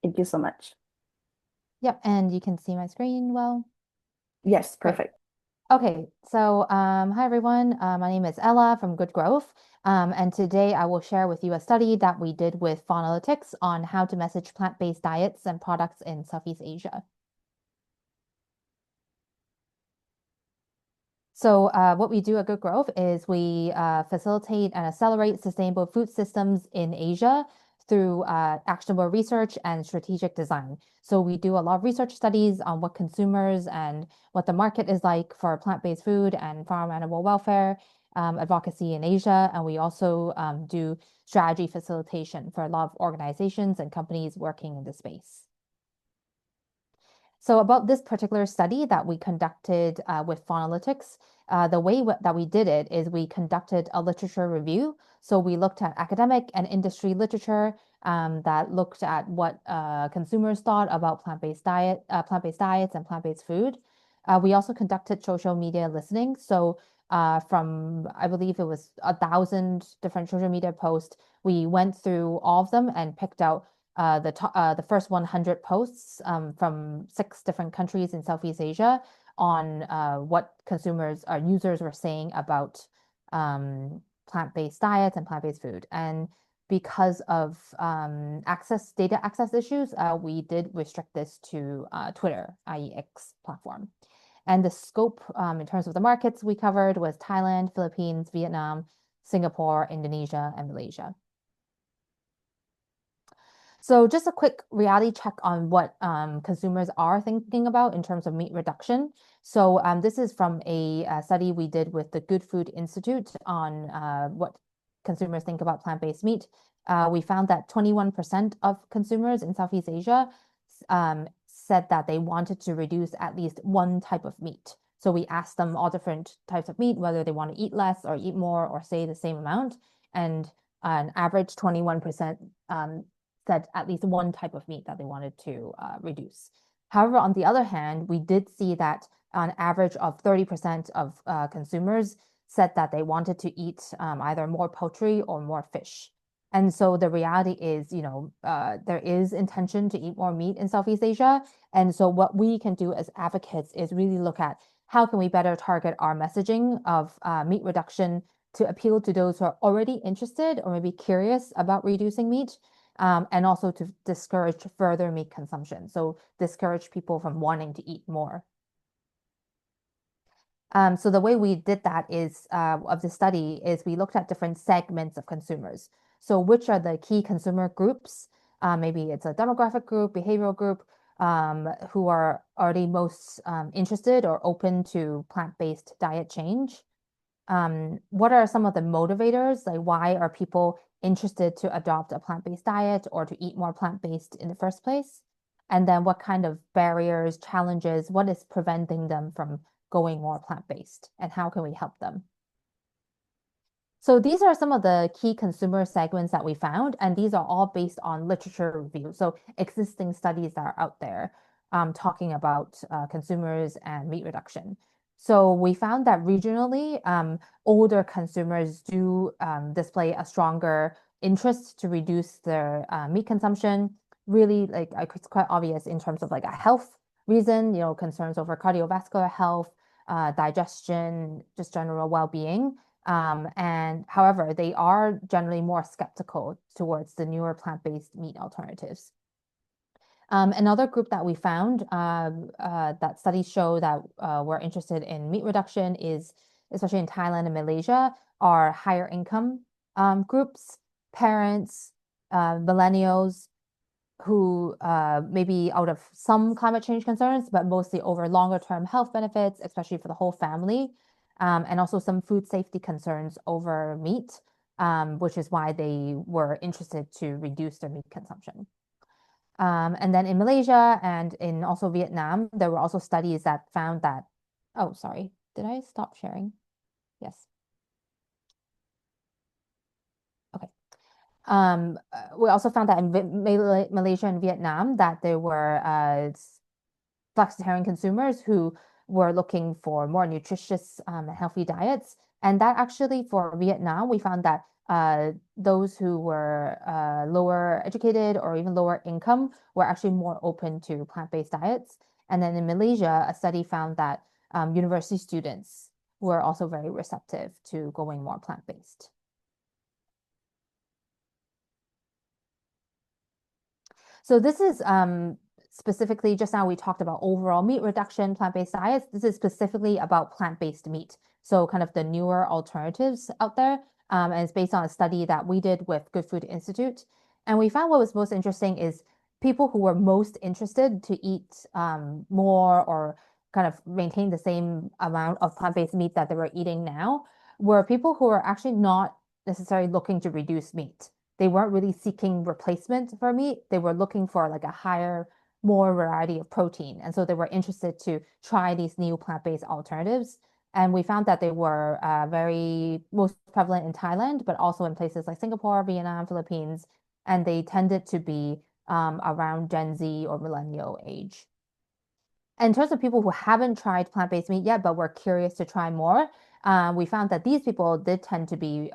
Thank you so much. Yep, and you can see my screen well. Yes, Great. perfect. Okay, so hi everyone. My name is Ella from Good Growth, and today I will share with you a study that we did with Funalytics on how to message plant-based diets and products in Southeast Asia. So what we do at Good Growth is we facilitate and accelerate sustainable food systems in Asia through actionable research and strategic design. So we do a lot of research studies on what consumers and what the market is like for plant-based food and farm animal welfare advocacy in Asia. And we also do strategy facilitation for a lot of organizations and companies working in the space. So about this particular study that we conducted with Funalytics, the way that we did it is we conducted a literature review. So we looked at academic and industry literature that looked at what consumers thought about plant-based diets and plant-based food. We also conducted social media listening. So from, I believe it was 1,000 different social media posts, we went through all of them and picked out the first 100 posts from 6 different countries in Southeast Asia on what consumers or users were saying about plant-based diets and plant-based food. And because of data access issues, we did restrict this to Twitter, i.e. X platform. And the scope in terms of the markets we covered was Thailand, Philippines, Vietnam, Singapore, Indonesia, and Malaysia. So just a quick reality check on what consumers are thinking about in terms of meat reduction. So this is from a study we did with the Good Food Institute on what consumers think about plant-based meat. We found that 21% of consumers in Southeast Asia said that they wanted to reduce at least one type of meat. So we asked them all different types of meat, whether they want to eat less or eat more or say the same amount. And an average 21% said at least one type of meat that they wanted to reduce. However, on the other hand, we did see that on average of 30% of consumers said that they wanted to eat either more poultry or more fish. And so the reality is, there is intention to eat more meat in Southeast Asia. And so what we can do as advocates is really look at how can we better target our messaging of meat reduction to appeal to those who are already interested or maybe curious about reducing meat, and also to discourage further meat consumption. So discourage people from wanting to eat more. So the way we did that is of the study is we looked at different segments of consumers. So which are the key consumer groups? Maybe it's a demographic group, behavioral group, who are already most interested or open to plant-based diet change. What are some of the motivators? Like why are people interested to adopt a plant-based diet or to eat more plant-based in the first place? And then what kind of barriers, challenges, what is preventing them from going more plant-based, and how can we help them? So these are some of the key consumer segments that we found, and these are all based on literature review. So existing studies that are out there talking about consumers and meat reduction. So we found that regionally, older consumers do display a stronger interest to reduce their meat consumption. Really, like it's quite obvious in terms of like a health reason, concerns over cardiovascular health, digestion, just general well-being. And however, they are generally more skeptical towards the newer plant-based meat alternatives. Another group that we found that studies show that we're interested in meat reduction is, especially in Thailand and Malaysia, are higher income groups, parents, millennials, who maybe out of some climate change concerns, but mostly over longer term health benefits, especially for the whole family, and also some food safety concerns over meat, which is why they were interested to reduce their meat consumption. And then in Malaysia and in also Vietnam, there were also studies that found that, oh, sorry, did I stop sharing? Yes. Okay. We also found that in Malaysia and Vietnam that there were flexitarian consumers who were looking for more nutritious and healthy diets. And that actually for Vietnam, we found that those who were lower educated or even lower income were actually more open to plant-based diets. And then in Malaysia, a study found that university students were also very receptive to going more plant-based. So this is specifically, just now we talked about overall meat reduction, plant-based diets. This is specifically about plant-based meat. So kind of the newer alternatives out there. And it's based on a study that we did with Good Food Institute. And we found what was most interesting is people who were most interested to eat more or kind of maintain the same amount of plant-based meat that they were eating now were people who were actually not necessarily looking to reduce meat. They weren't really seeking replacement for meat. They were looking for like a higher, more variety of protein. And so they were interested to try these new plant-based alternatives. And we found that they were very most prevalent in Thailand, but also in places like Singapore, Vietnam, Philippines. And they tended to be around Gen Z or millennial age. And in terms of people who haven't tried plant-based meat yet, but were curious to try more, we found that these people did tend to be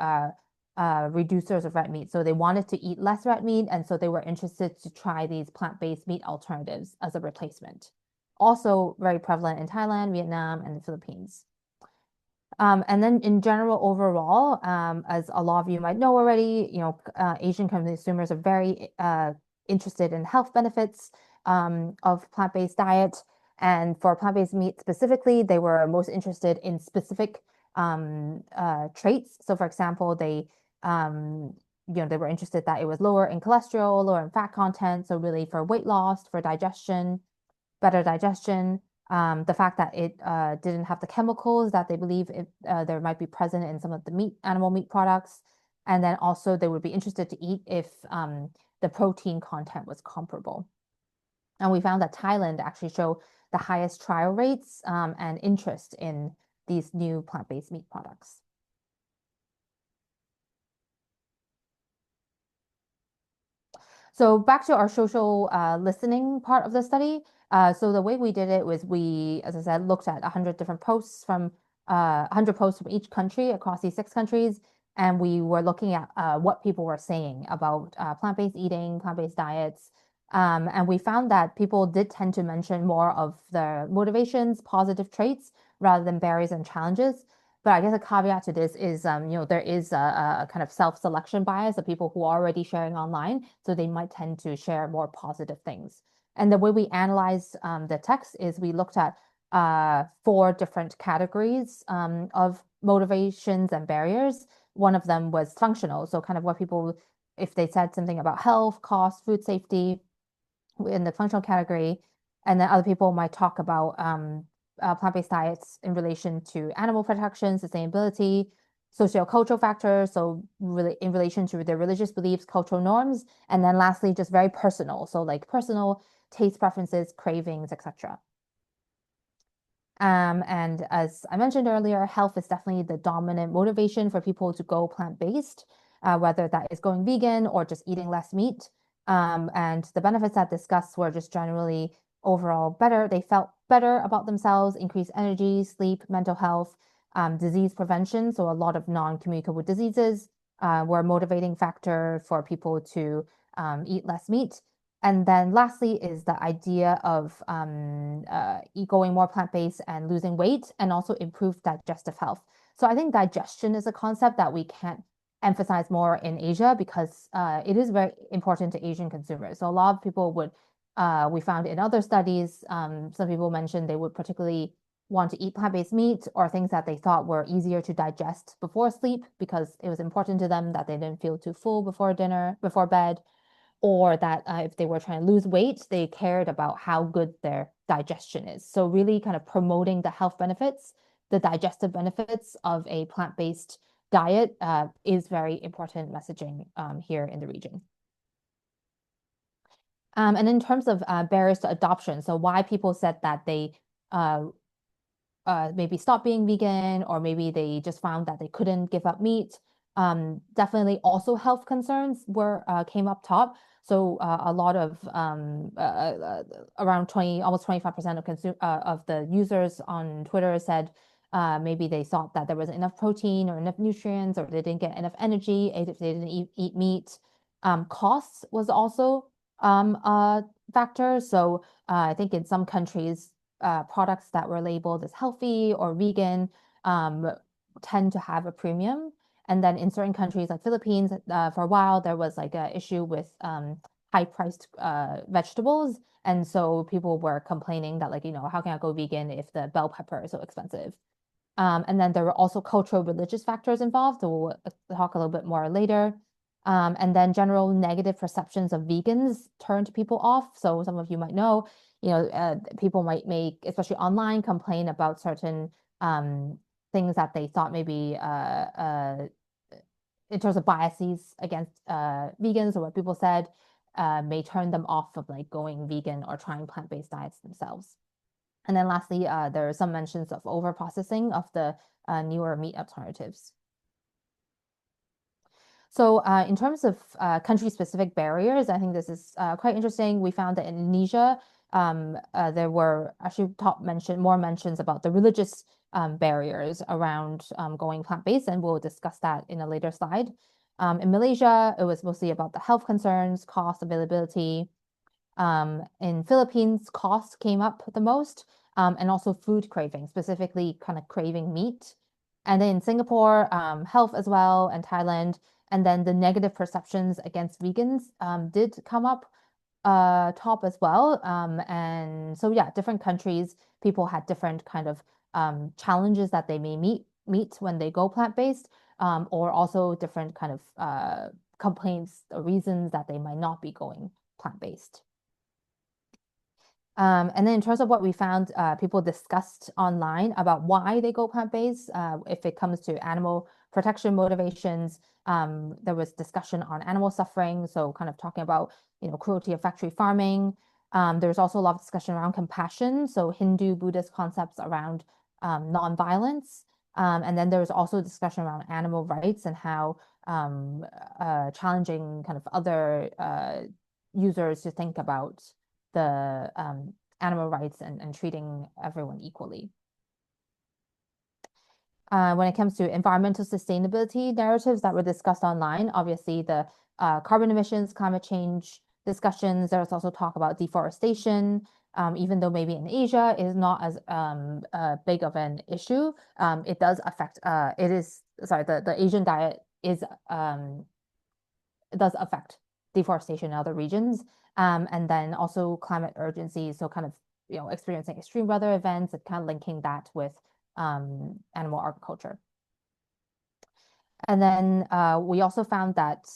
reducers of red meat. So they wanted to eat less red meat, and so they were interested to try these plant-based meat alternatives as a replacement. Also very prevalent in Thailand, Vietnam, and the Philippines. And then in general, overall, as a lot of you might know already, Asian consumers are very interested in health benefits of plant-based diet. And for plant-based meat specifically, they were most interested in specific traits. So for example, they were interested that it was lower in cholesterol, lower in fat content. So really for weight loss, for digestion, better digestion. The fact that it didn't have the chemicals that they believe there might be present in some of the animal meat products. And then also they would be interested to eat if the protein content was comparable. And we found that Thailand actually showed the highest trial rates and interest in these new plant-based meat products. So back to our social listening part of the study. So the way we did it was we, as I said, looked at 100 different posts from 100 posts from each country across these 6 countries. And we were looking at what people were saying about plant-based eating, plant-based diets. And we found that people did tend to mention more of their motivations, positive traits, rather than barriers and challenges. But I guess a caveat to this is, there is a kind of self-selection bias of people who are already sharing online, so they might tend to share more positive things. And the way we analyzed the text is we looked at 4 different categories of motivations and barriers. One of them was functional, so kind of what people, if they said something about health, cost, food safety in the functional category, and then other people might talk about plant-based diets in relation to animal protection, sustainability, socio-cultural factors, so really in relation to their religious beliefs, cultural norms, and then lastly, just very personal, so like personal taste preferences, cravings, etc. And as I mentioned earlier, health is definitely the dominant motivation for people to go plant-based, whether that is going vegan or just eating less meat. And the benefits that discussed were just generally overall better. They felt better about themselves, increased energy, sleep, mental health, disease prevention. So a lot of non-communicable diseases were a motivating factor for people to eat less meat. And then lastly is the idea of going more plant-based and losing weight and also improved digestive health. So I think digestion is a concept that we can't emphasize more in Asia because it is very important to Asian consumers. So a lot of people would, we found in other studies, some people mentioned they would particularly want to eat plant-based meat or things that they thought were easier to digest before sleep because it was important to them that they didn't feel too full before dinner, before bed, or that if they were trying to lose weight, they cared about how good their digestion is. So really kind of promoting the health benefits, the digestive benefits of a plant-based diet is very important messaging here in the region. And in terms of barriers to adoption, so why people said that they maybe stopped being vegan or maybe they just found that they couldn't give up meat. Definitely also health concerns came up top. So a lot of around 20, almost 25% of the users on Twitter said Maybe they thought that there wasn't enough protein or enough nutrients, or they didn't get enough energy if they didn't eat meat. Costs was also a factor. So I think in some countries, products that were labeled as healthy or vegan tend to have a premium. And then in certain countries like Philippines, for a while, there was like an issue with high-priced vegetables. And so people were complaining that, like, how can I go vegan if the bell pepper is so expensive? And then there were also cultural religious factors involved. So we'll talk a little bit more later. And then general negative perceptions of vegans turned people off. So some of you might know, people might make, especially online, complain about certain things that they thought maybe in terms of biases against vegans, or what people said may turn them off of like going vegan or trying plant-based diets themselves. And then lastly, there are some mentions of overprocessing of the newer meat alternatives. So in terms of country-specific barriers, I think this is quite interesting. We found that in Indonesia, there were actually more mentions about the religious barriers around going plant-based, and we'll discuss that in a later slide. In Malaysia, it was mostly about the health concerns, cost, availability. In Philippines, cost came up the most, and also food craving, specifically kind of craving meat. And then in Singapore, health as well, and Thailand. And then the negative perceptions against vegans did come up top as well. And so yeah, different countries, people had different kind of challenges that they may meet when they go plant-based, or also different kind of complaints or reasons that they might not be going plant-based. And then in terms of what we found, people discussed online about why they go plant-based. If it comes to animal protection motivations, there was discussion on animal suffering, so kind of talking about cruelty of factory farming. There was also a lot of discussion around compassion, so Hindu, Buddhist concepts around nonviolence. And then there was also discussion around animal rights and how challenging kind of other users to think about the animal rights and treating everyone equally. When it comes to environmental sustainability narratives that were discussed online, obviously the carbon emissions, climate change discussions, there's also talk about deforestation, even though maybe in Asia is not as big of an issue, it does affect, the Asian diet is, it does affect deforestation in other regions. And then also climate urgency, so kind of experiencing extreme weather events and kind of linking that with animal agriculture. And then we also found that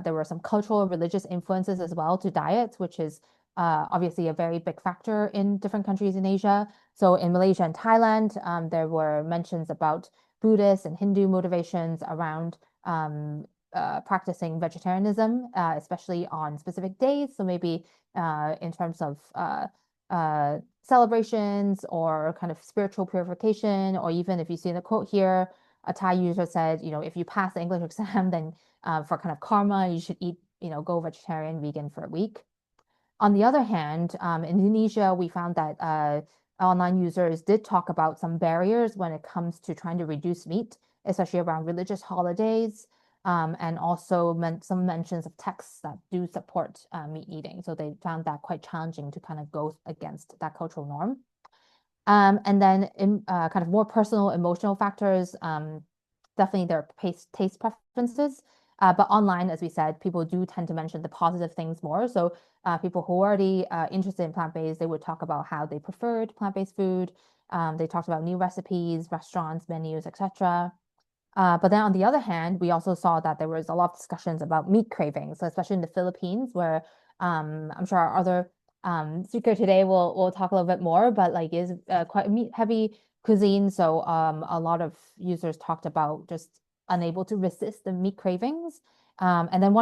there were some cultural and religious influences as well to diets, which is obviously a very big factor in different countries in Asia. So in Malaysia and Thailand, there were mentions about Buddhist and Hindu motivations around practicing vegetarianism, especially on specific days. So maybe in terms of celebrations or kind of spiritual purification, or even if you see the quote here, a Thai user said, if you pass the English exam, then for kind of karma, you should eat, go vegetarian, vegan for a week. On the other hand, in Indonesia, we found that online users did talk about some barriers when it comes to trying to reduce meat, especially around religious holidays, and also some mentions of texts that do support meat eating. So they found that quite challenging to kind of go against that cultural norm. And then in kind of more personal, emotional factors, definitely their taste preferences. But online, as we said, people do tend to mention the positive things more. So people who are already interested in plant-based, they would talk about how they preferred plant-based food. They talked about new recipes, restaurants, menus, etc. But then on the other hand, we also saw that there was a lot of discussions about meat cravings, so especially in the Philippines, where I'm sure our other speaker today will talk a little bit more, but like is quite a meat heavy cuisine. So a lot of users talked about just unable to resist the meat cravings. And then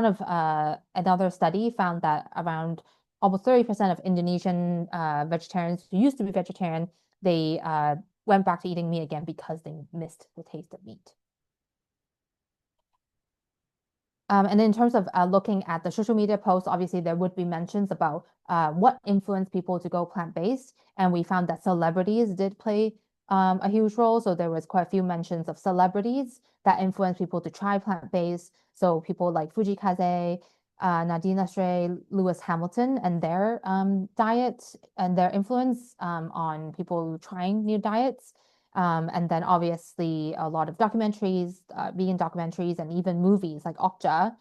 another study found that around almost 30% of Indonesian vegetarians who used to be vegetarian, they went back to eating meat again because they missed the taste of meat. And then in terms of looking at the social media posts, obviously there would be mentions about what influenced people to go plant-based. And we found that celebrities did play a huge role. So there was quite a few mentions of celebrities that influenced people to try plant-based. So people like Fujikaze, Nadine Lashrey, Lewis Hamilton, and their diet and their influence on people trying new diets. And then obviously a lot of documentaries, vegan documentaries, and even movies like Okja.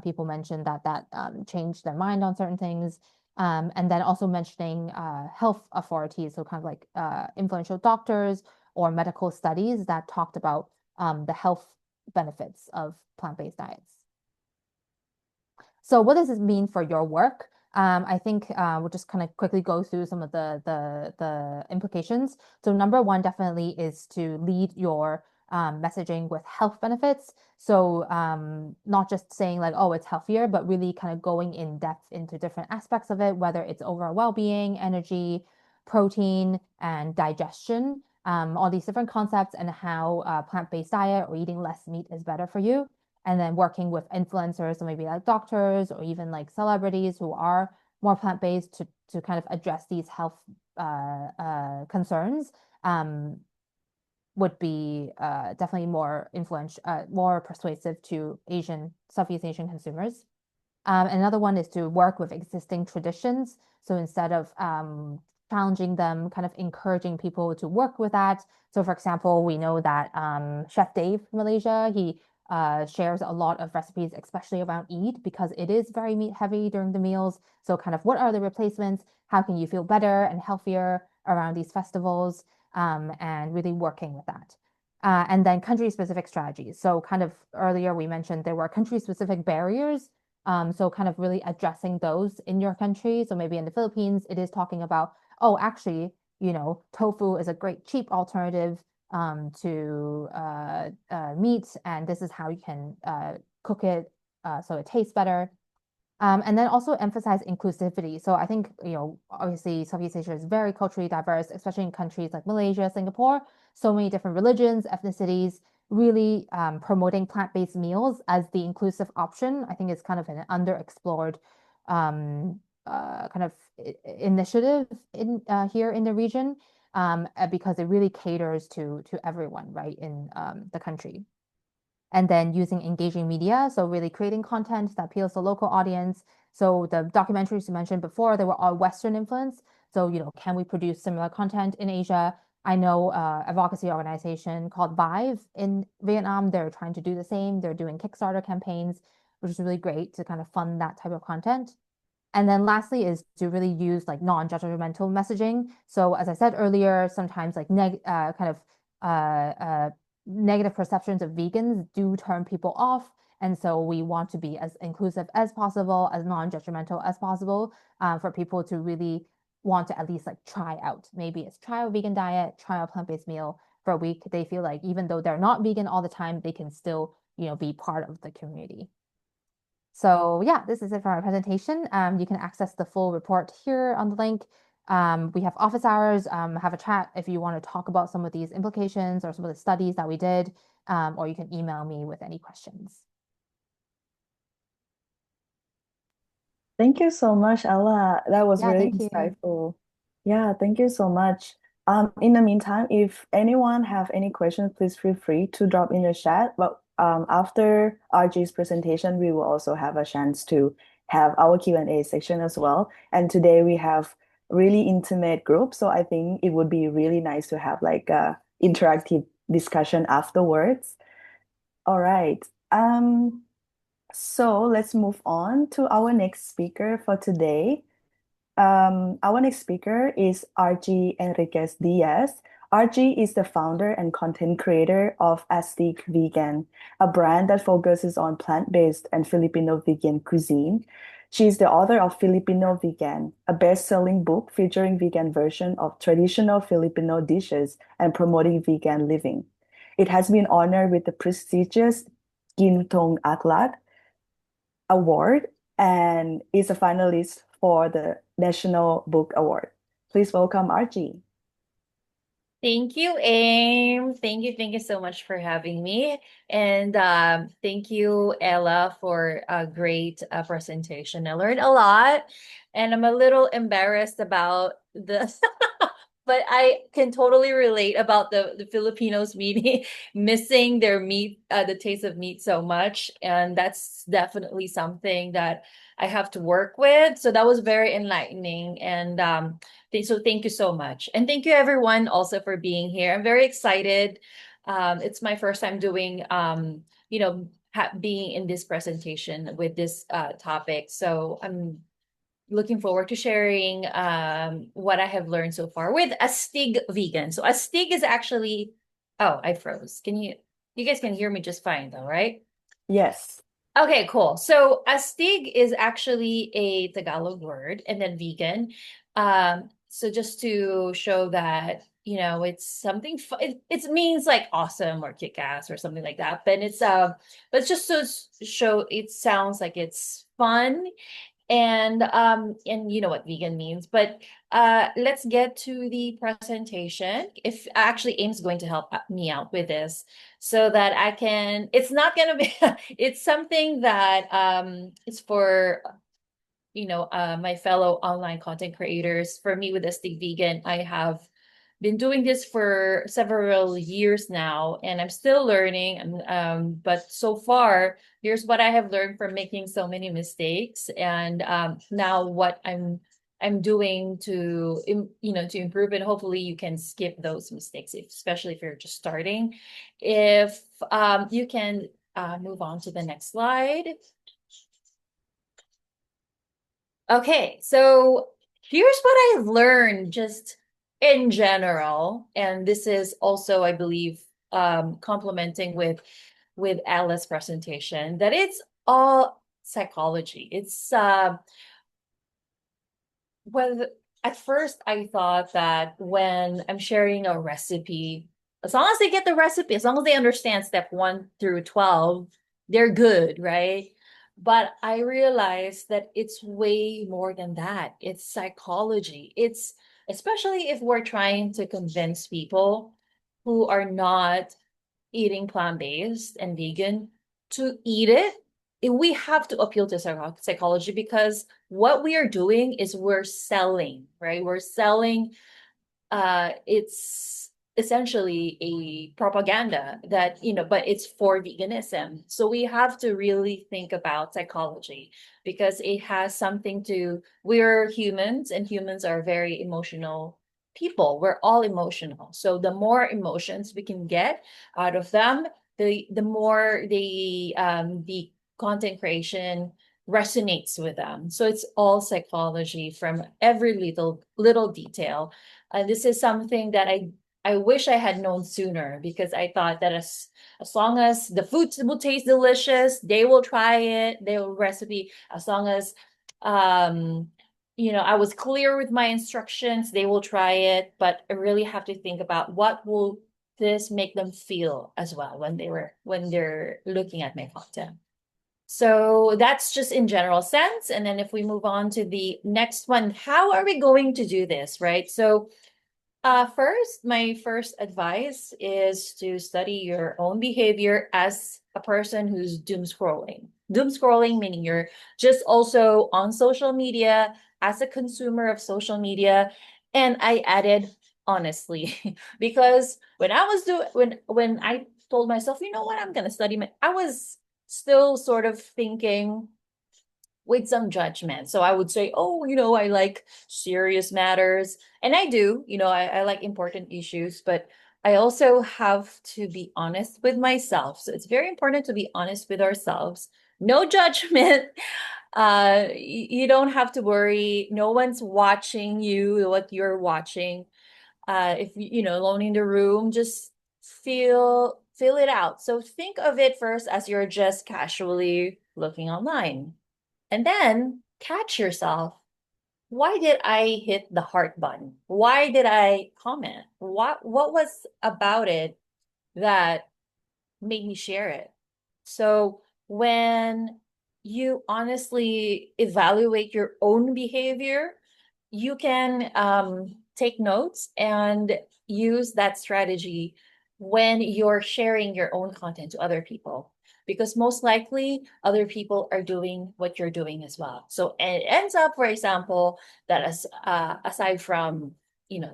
People mentioned that changed their mind on certain things. And then also mentioning health authorities, so kind of like influential doctors or medical studies that talked about the health benefits of plant-based diets. So what does this mean for your work? I think we'll just kind of quickly go through some of the implications. So number one definitely is to lead your messaging with health benefits. So not just saying like, oh, it's healthier, but really kind of going in depth into different aspects of it, whether it's overall well-being, energy, protein, and digestion. All these different concepts and how plant-based diet or eating less meat is better for you, and then working with influencers, so maybe like doctors or even like celebrities who are more plant-based to kind of address these health concerns would be definitely more influential, more persuasive to Southeast Asian consumers. Another one is to work with existing traditions. So instead of challenging them, kind of encouraging people to work with that. So for example, we know that Chef Dave from Malaysia, he shares a lot of recipes, especially around Eid, because it is very meat heavy during the meals. So kind of what are the replacements? How can you feel better and healthier around these festivals? And really working with that. And then country-specific strategies. So kind of earlier we mentioned there were country-specific barriers, so kind of really addressing those in your country. So maybe in the Philippines, it is talking about, oh, actually, tofu is a great cheap alternative to meat, and this is how you can cook it so it tastes better. And then also emphasize inclusivity. So I think, obviously Southeast Asia is very culturally diverse, especially in countries like Malaysia, Singapore, so many different religions, ethnicities, really promoting plant-based meals as the inclusive option. I think it's kind of an underexplored kind of initiative here in the region, because it really caters to everyone, right, in the country. And then using engaging media, so really creating content that appeals to local audience. So the documentaries you mentioned before, they were all Western influence. So, can we produce similar content in Asia? I know advocacy organization called Vive in Vietnam. They're trying to do the same. They're doing Kickstarter campaigns, which is really great to kind of fund that type of content. And then lastly is to really use like non-judgmental messaging. So as I said earlier, sometimes like kind of negative perceptions of vegans do turn people off. And so we want to be as inclusive as possible, as non-judgmental as possible, for people to really want to at least like try out. Maybe it's try a vegan diet, try a plant-based meal for a week. They feel like even though they're not vegan all the time, they can still, be part of the community. So yeah, this is it for our presentation. You can access the full report here on the link. We have office hours, have a chat if you want to talk about some of these implications or some of the studies that we did, or you can email me with any questions. Thank you so much, Ella. That was Yeah, really thank you. insightful. Yeah, thank you so much. In the meantime, if anyone have any questions, please feel free to drop in the chat. But after RG's presentation, we will also have a chance to have our Q&A section as well. And today we have really intimate group, so I think it would be really nice to have like a interactive discussion afterwards. All right. So let's move on to our next speaker for today. Our next speaker is RG Enriquez-Diez. RG is the founder and content creator of Astig Vegan, a brand that focuses on plant-based and Filipino vegan cuisine. She is the author of Filipino Vegan, a best-selling book featuring vegan version of traditional Filipino dishes and promoting vegan living. It has been honored with the prestigious Gintong Aklat Award and is a finalist for the National Book Award. Please welcome Archie. Thank you, Aim. Thank you so much for having me. And thank you, Ella, for a great presentation. I learned a lot, and I'm a little embarrassed about the but I can totally relate about the Filipinos meeting missing their meat, the taste of meat so much, and that's definitely something that I have to work with. So that was very enlightening, and so thank you so much, and thank you everyone also for being here. I'm very excited. It's my first time doing being in this presentation with this topic, so I'm looking forward to sharing what I have learned so far with Astig Vegan. So Astig is actually, oh, I froze. You guys can hear me just fine though, right? Yes. Okay, cool. So astig is actually a Tagalog word, and then vegan. So just to show that, it's something it means like awesome or kick-ass or something like that. But just to show it sounds like it's fun, and you know what vegan means, but let's get to the presentation. If actually Aim's going to help me out with this so that I can, it's not going to be it's something that is for my fellow online content creators. For me with Astig Vegan, I have been doing this for several years now, and I'm still learning. But so far, here's what I have learned from making so many mistakes, and now what I'm doing to improve it. Hopefully, you can skip those mistakes, especially if you're just starting. If you can move on to the next slide. Okay, so here's what I've learned just in general, and this is also, I believe, complementing with Ella's presentation, that it's all psychology. It's well, at first I thought that when I'm sharing a recipe, as long as they get the recipe, as long as they understand step 1 through 12, they're good, right? But I realized that it's way more than that. It's psychology. It's especially if we're trying to convince people who are not eating plant-based and vegan to eat it, we have to appeal to psychology, because what we are doing is we're selling, right? We're selling, it's essentially a propaganda that, but it's for veganism. So we have to really think about psychology, because it has something to, we're humans, and humans are very emotional people. We're all emotional. So the more emotions we can get out of them, the more the content creation resonates with them. So it's all psychology from every little detail. And this is something that I wish I had known sooner, because I thought that as long as the food will taste delicious, they will try it, they will recipe. As long as I was clear with my instructions, they will try it. But I really have to think about what will this make them feel as well when they're looking at my content. So that's just in general sense. And then if we move on to the next one, how are we going to do this, right? So first, my first advice is to study your own behavior as a person who's doom scrolling. Doom scrolling, meaning you're just also on social media as a consumer of social media. And I added honestly, because when I was doing when I told myself, you know what, I'm gonna study I was still sort of thinking with some judgment. So I would say, oh, I like serious matters. And I do, I like important issues, but I also have to be honest with myself. So it's very important to be honest with ourselves. No judgment. You don't have to worry. No one's watching you, what you're watching. If alone in the room, just feel it out. So think of it first as you're just casually looking online. And then catch yourself. Why did I hit the heart button? Why did I comment? What was about it that made me share it? So when you honestly evaluate your own behavior, you can take notes and use that strategy when you're sharing your own content to other people, because most likely other people are doing what you're doing as well. So it ends up, for example, that aside from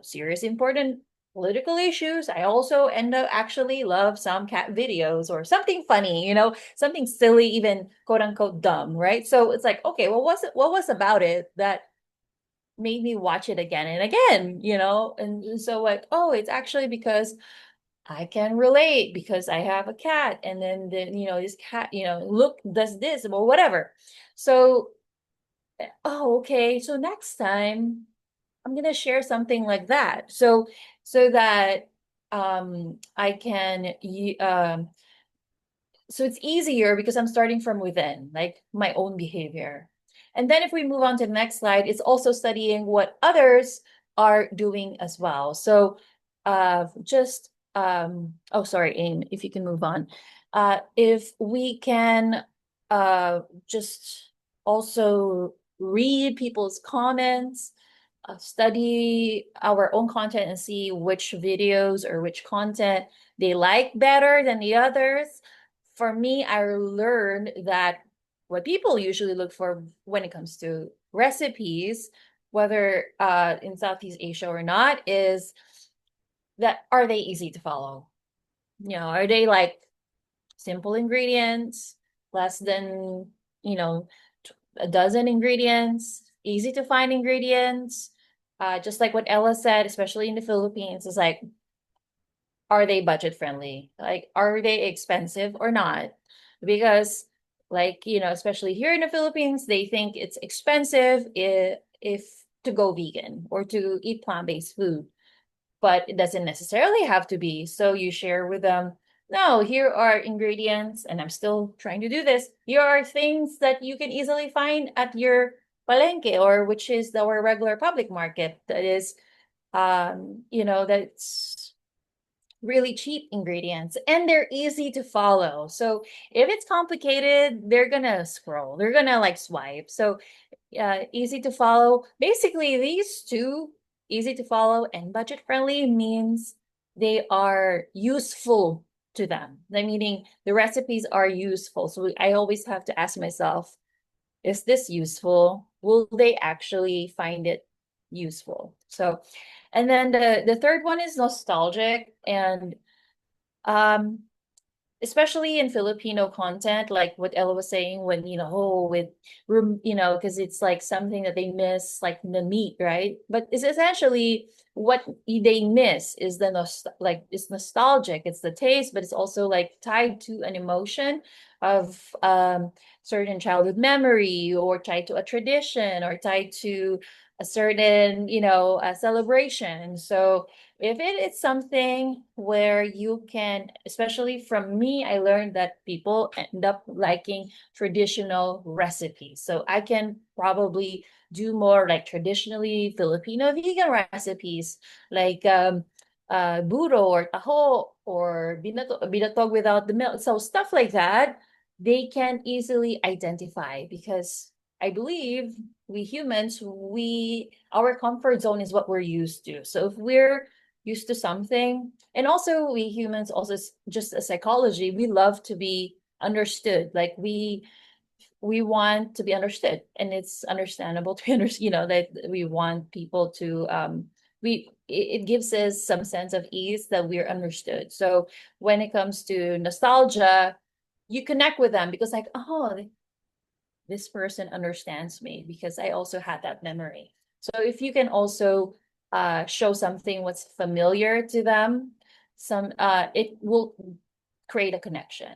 serious, important political issues. I also end up actually love some cat videos or something funny, something silly, even quote unquote dumb, right? So it's like, okay, what was about it that made me watch it again and again, and so like, oh, it's actually because I can relate because I have a cat, and then this cat, look, does this or whatever. So, oh, okay. So next time I'm gonna share something like that. So that I can so it's easier because I'm starting from within, like my own behavior. And then if we move on to the next slide, it's also studying what others are doing as well. So just oh, sorry, Aim, if you can move on. If we can just also read people's comments, study our own content and see which videos or which content they like better than the others. For me, I learned that what people usually look for when it comes to recipes, whether in Southeast Asia or not, is that are they easy to follow? Are they like simple ingredients, less than, a dozen ingredients, easy to find ingredients? Just like what Ella said, especially in the Philippines, is like, are they budget friendly? Like, are they expensive or not? Because, like, especially here in the Philippines, they think it's expensive if to go vegan or to eat plant-based food, but it doesn't necessarily have to be. So you share with them, no, here are ingredients, and I'm still trying to do this. Here are things that you can easily find at your palenque, or which is our regular public market, that is, that's really cheap ingredients, and they're easy to follow. So if it's complicated, they're gonna scroll, they're gonna like swipe. So easy to follow. Basically, these two, easy to follow and budget friendly, means they are useful to them. Meaning the recipes are useful. So I always have to ask myself, is this useful? Will they actually find it useful? So, and then the third one is nostalgic, and um especially in Filipino content, like what Ella was saying, when with because it's like something that they miss, like the meat, right? But it's essentially what they miss is it's nostalgic, it's the taste, but it's also like tied to an emotion of certain childhood memory, or tied to a tradition, or tied to a certain a celebration. So if it is something where you can, especially from me, I learned that people end up liking traditional recipes. So I can probably do more like traditionally Filipino vegan recipes, like buro or taho or binatog without the milk. So stuff like that, they can easily identify, because I believe we humans, our comfort zone is what we're used to. So if we're used to something, and also we humans, also just a psychology, we love to be understood. Like we want to be understood, and it's understandable to understand, that we want people to it gives us some sense of ease that we're understood. So when it comes to nostalgia, you connect with them because, like, oh, this person understands me because I also had that memory. So if you can also show something what's familiar to them, it will create a connection.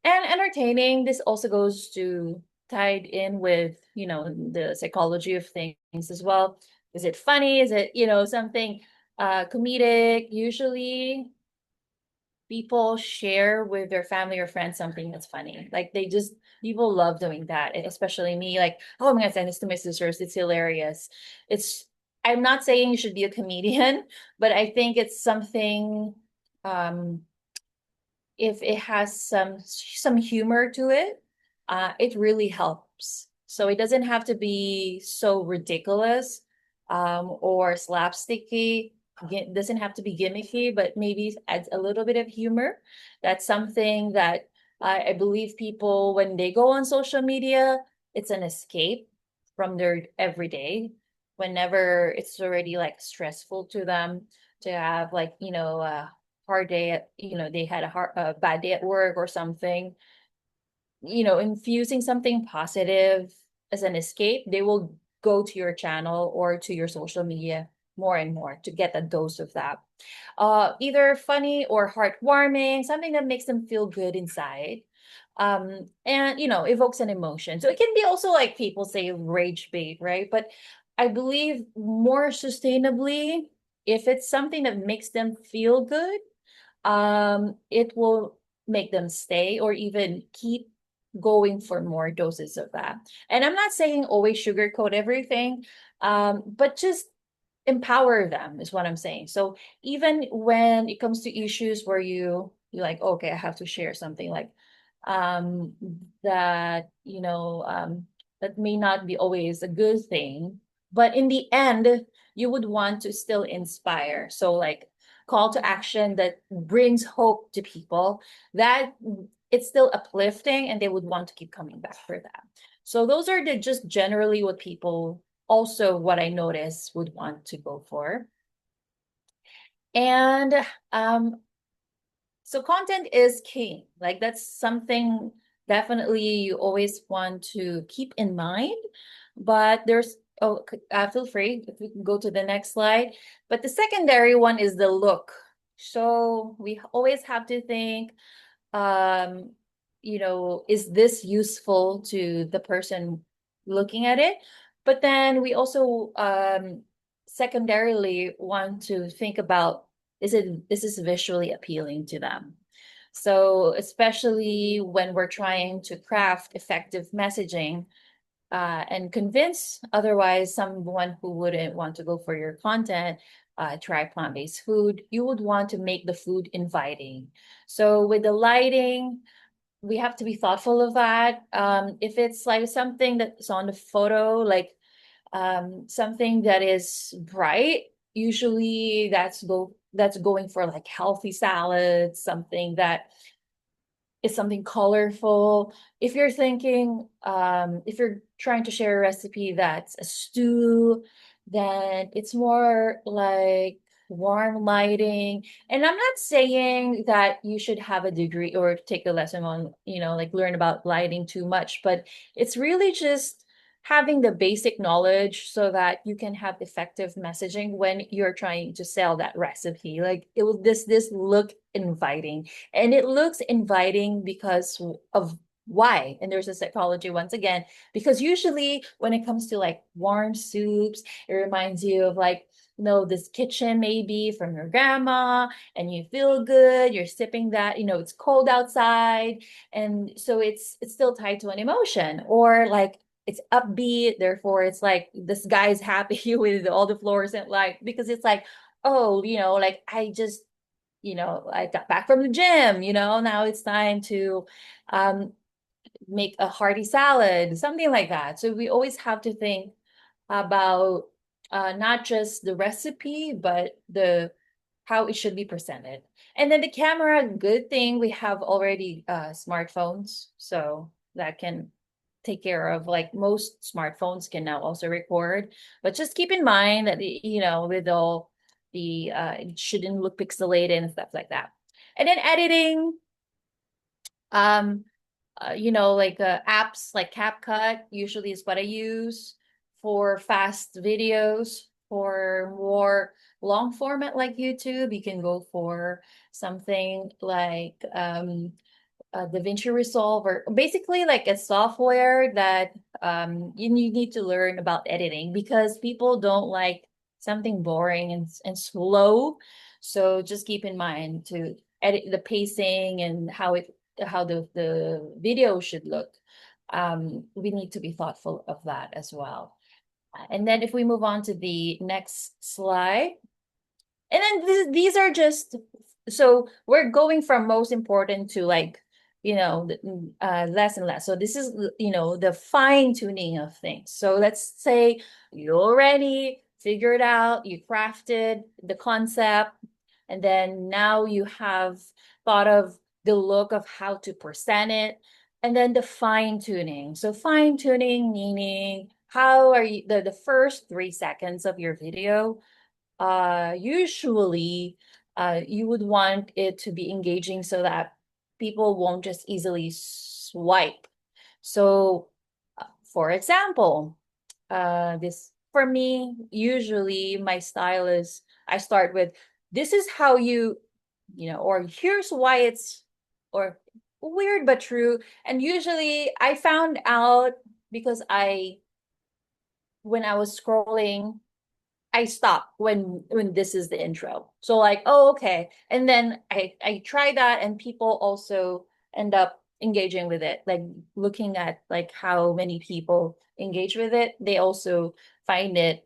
And entertaining, this also goes to tied in with the psychology of things as well. Is it funny? Is it something comedic? Usually people share with their family or friends something that's funny. Like people love doing that, especially me. Like, oh, I'm gonna send this to my sisters. It's hilarious. I'm not saying you should be a comedian, but I think it's something. Um, if it has some humor to it, it really helps. So it doesn't have to be so ridiculous or slapsticky. It doesn't have to be gimmicky, but maybe adds a little bit of humor. That's something that I believe people, when they go on social media, it's an escape from their everyday. whenever it's already like stressful to them to have like, a hard day at, they had a bad day at work or something, infusing something positive as an escape, they will go to your channel or to your social media more and more to get a dose of that. Either funny or heartwarming, something that makes them feel good inside. And evokes an emotion. So it can be also like people say rage bait, right? But I believe more sustainably, if it's something that makes them feel good, it will make them stay or even keep going for more doses of that. And I'm not saying always sugarcoat everything, but just empower them is what I'm saying. So even when it comes to issues where you're like, okay, I have to share something like um that, that may not be always a good thing, but in the end, you would want to still inspire. So like call to action that brings hope to people, that it's still uplifting and they would want to keep coming back for that. So those are the just generally what people also what I notice would want to go for. And so content is king. Like that's something definitely you always want to keep in mind. But there's feel free if we can go to the next slide. But the secondary one is the look. So we always have to think, um, is this useful to the person looking at it? But then we also secondarily want to think about, this is visually appealing to them. So especially when we're trying to craft effective messaging and convince otherwise someone who wouldn't want to go for your content, try plant-based food, you would want to make the food inviting. So with the lighting, we have to be thoughtful of that. If it's like something that's on the photo, like something that is bright, usually that's going for like healthy salads, something that is something colorful. If you're thinking, if you're trying to share a recipe that's a stew, then it's more like warm lighting. And I'm not saying that you should have a degree or take a lesson on, like learn about lighting too much, but it's really just having the basic knowledge so that you can have effective messaging when you're trying to sell that recipe. Like it will this look inviting, and it looks inviting because of why. And there's a psychology once again, because usually when it comes to like warm soups, it reminds you of like, this kitchen maybe from your grandma, and you feel good, you're sipping that, it's cold outside. And so it's still tied to an emotion, or like it's upbeat, therefore it's like this guy's happy with all the fluorescent light, because it's like, oh, like I just I got back from the gym, now it's time to make a hearty salad, something like that. So we always have to think about not just the recipe, but the how it should be presented. And then the camera, good thing we have already smartphones, so that can take care of, like most smartphones can now also record. But just keep in mind that with all the it shouldn't look pixelated and stuff like that. And then editing, um like apps like CapCut usually is what I use for fast videos. For more long format like YouTube, you can go for something like DaVinci Resolve, or basically like a software that you need to learn about editing, because people don't like something boring and slow. So just keep in mind to edit the pacing and how the video should look. We need to be thoughtful of that as well. And then if we move on to the next slide, and then these are just, so we're going from most important to like, less and less. So this is, the fine tuning of things. So let's say you already figured out, you crafted the concept, and then now you have thought of the look of how to present it, and then the fine tuning. So fine tuning meaning how are you, the first 3 seconds of your video, usually you would want it to be engaging so that people won't just easily swipe. So, for example, this for me, usually my style is I start with this is how or here's why it's or weird but true. And usually I found out because when I was scrolling, I stop when this is the intro. So like, oh, okay. And then I try that and people also end up engaging with it. Like looking at like how many people engage with it, they also find it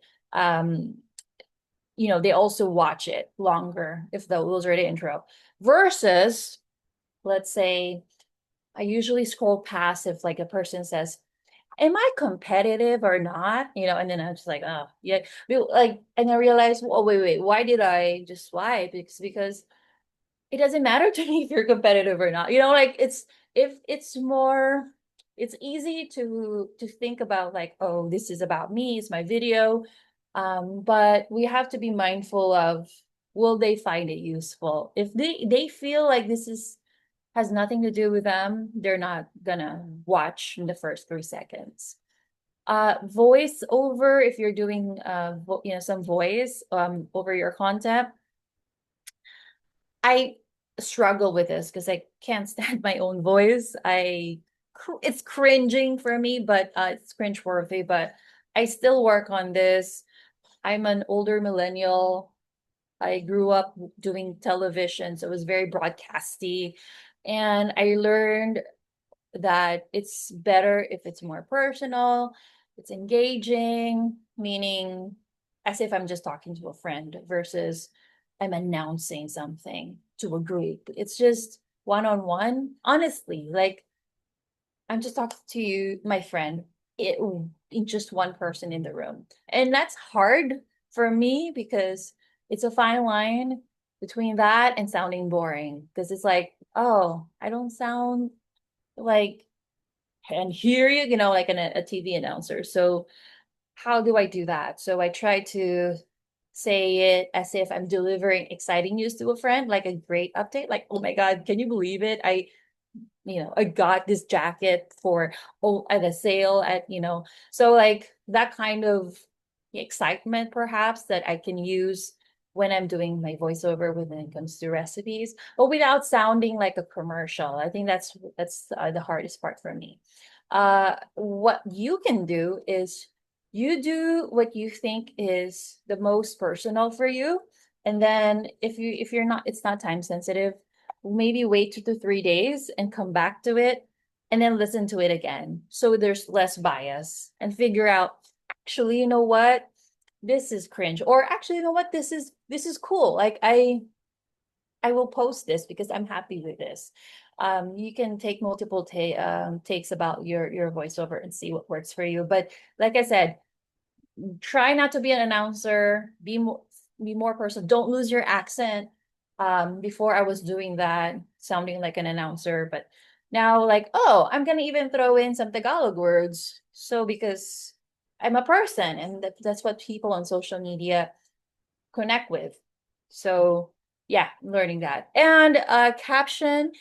they also watch it longer if those are the intro. Versus, let's say I usually scroll past if like a person says, am I competitive or not? And then I'm just like, oh, yeah. Like, and I realized, oh, wait, why did I just swipe? Because it doesn't matter to me if you're competitive or not. Like if it's more, it's easy to think about like, oh, this is about me, it's my video. But we have to be mindful of, will they find it useful? If they feel like this has nothing to do with them, they're not gonna watch in the first 3 seconds. Voice over, if you're doing some voice over your content. I struggle with this because I can't stand my own voice. It's cringing for me, but it's cringe-worthy, but I still work on this. I'm an older millennial. I grew up doing television, so it was very broadcasty. And I learned that it's better if it's more personal, it's engaging, meaning as if I'm just talking to a friend versus I'm announcing something to a group. It's just one-on-one. Honestly, like I'm just talking to you, my friend, it just one person in the room. And that's hard for me because it's a fine line between that and sounding boring. Because it's like, oh, I don't sound like and hear you, like a TV announcer. So how do I do that? So I try to say it as if I'm delivering exciting news to a friend, like a great update, like, oh my God, can you believe it? I got this jacket at a sale so like that kind of excitement perhaps that I can use when I'm doing my voiceover when it comes to recipes, but without sounding like a commercial. I think that's the hardest part for me. What you can do is you do what you think is the most personal for you, and then if you're not, it's not time sensitive, maybe wait 2 to 3 days and come back to it and then listen to it again. So there's less bias and figure out, actually, you know what? This is cringe. Or actually, you know what? This is cool. Like I will post this because I'm happy with this. You can take multiple takes about your voiceover and see what works for you. But like I said, try not to be an announcer, be more personal. Don't lose your accent. Before I was doing that, sounding like an announcer, but now like, oh, I'm gonna even throw in some Tagalog words. So because I'm a person and that's what people on social media connect with. So yeah, learning that. And caption,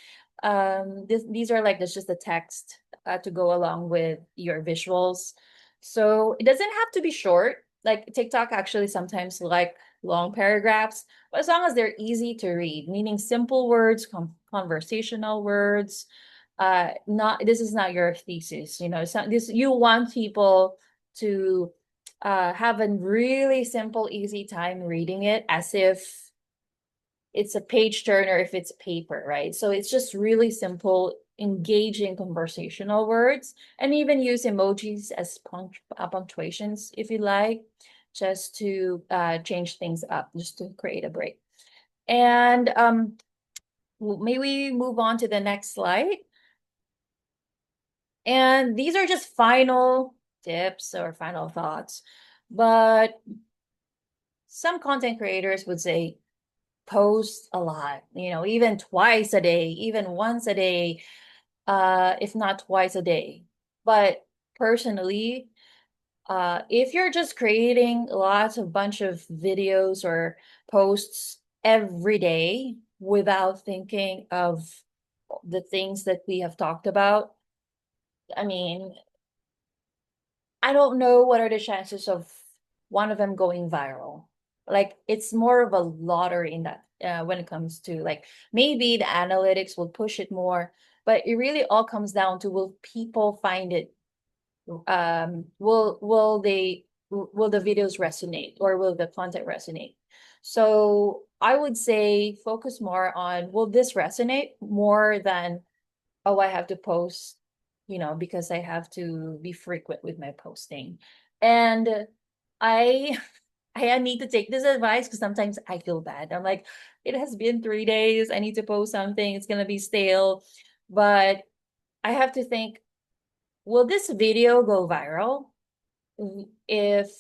these are like, there's just the text to go along with your visuals. So it doesn't have to be short. Like TikTok actually sometimes like long paragraphs, but as long as they're easy to read, meaning simple words, conversational words. Not This is not your thesis, it's not this. You want people to have a really simple, easy time reading it as if it's a page turner if it's paper, right? So it's just really simple, engaging conversational words, and even use emojis as punctuations if you like, just to change things up, just to create a break. And may we move on to the next slide? And these are just final tips or final thoughts, but some content creators would say post a lot, even twice a day, even once a day, if not twice a day. But personally, If you're just creating lots of bunch of videos or posts every day without thinking of the things that we have talked about, I mean, I don't know what are the chances of one of them going viral. Like it's more of a lottery in that when it comes to like maybe the analytics will push it more, but it really all comes down to will people find it will the videos resonate or will the content resonate? So I would say focus more on will this resonate more than oh I have to post, because I have to be frequent with my posting. And I I need to take this advice because sometimes I feel bad. I'm like, it has been 3 days. I need to post something. It's gonna be stale. But I have to think, will this video go viral? If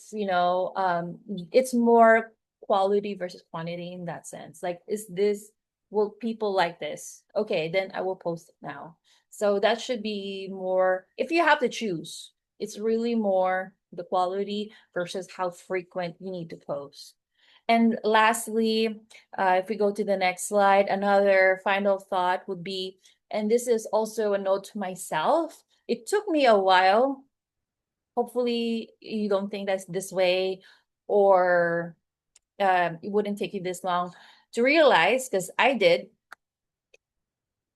it's more quality versus quantity in that sense. Like, will people like this? Okay, then I will post it now. So that should be more, if you have to choose, it's really more the quality versus how frequent you need to post. And lastly, if we go to the next slide, another final thought would be, and this is also a note to myself, it took me a while. Hopefully you don't think that's this way, or it wouldn't take you this long to realize, because I did.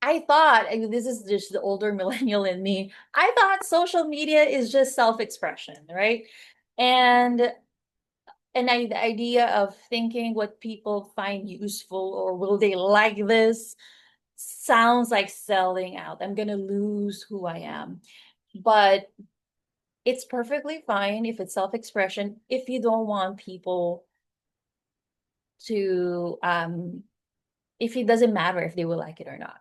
I thought, and this is just the older millennial in me, I thought social media is just self-expression, right? And the idea of thinking what people find useful or will they like this sounds like selling out. I'm gonna lose who I am. But it's perfectly fine if it's self-expression, if you don't want people to if it doesn't matter if they will like it or not.